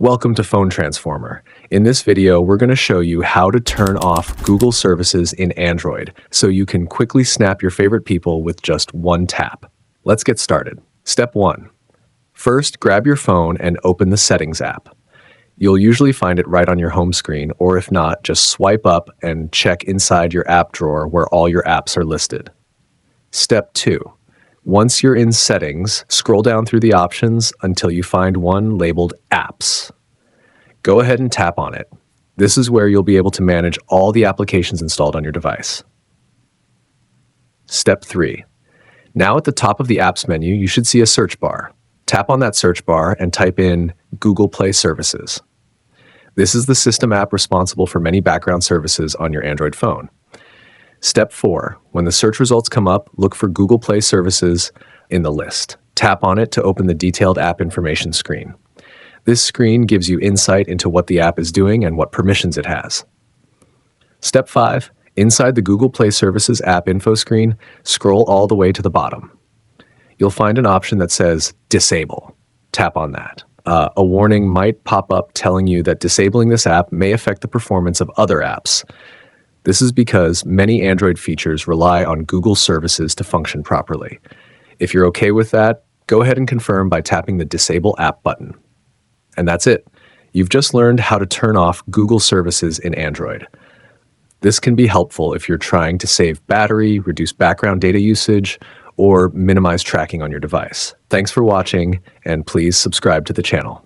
Welcome to Phone Transformer. In this video, we're going to show you how to turn off Google services in Android so you can quickly snap your favorite people with just one tap. Let's get started. Step 1. First, grab your phone and open the Settings app. You'll usually find it right on your home screen, or if not, just swipe up and check inside your app drawer where all your apps are listed. Step 2. Once you're in Settings, scroll down through the options until you find one labeled Apps. Go ahead and tap on it. This is where you'll be able to manage all the applications installed on your device. Step 3. Now at the top of the Apps menu, you should see a search bar. Tap on that search bar and type in Google Play Services. This is the system app responsible for many background services on your Android phone. Step 4. When the search results come up, look for Google Play Services in the list. Tap on it to open the detailed app information screen. This screen gives you insight into what the app is doing and what permissions it has. Step 5. Inside the Google Play Services app info screen, scroll all the way to the bottom. You'll find an option that says Disable. Tap on that. A warning might pop up telling you that disabling this app may affect the performance of other apps. This is because many Android features rely on Google services to function properly. If you're okay with that, go ahead and confirm by tapping the Disable App button. And that's it. You've just learned how to turn off Google services in Android. This can be helpful if you're trying to save battery, reduce background data usage, or minimize tracking on your device. Thanks for watching, and please subscribe to the channel.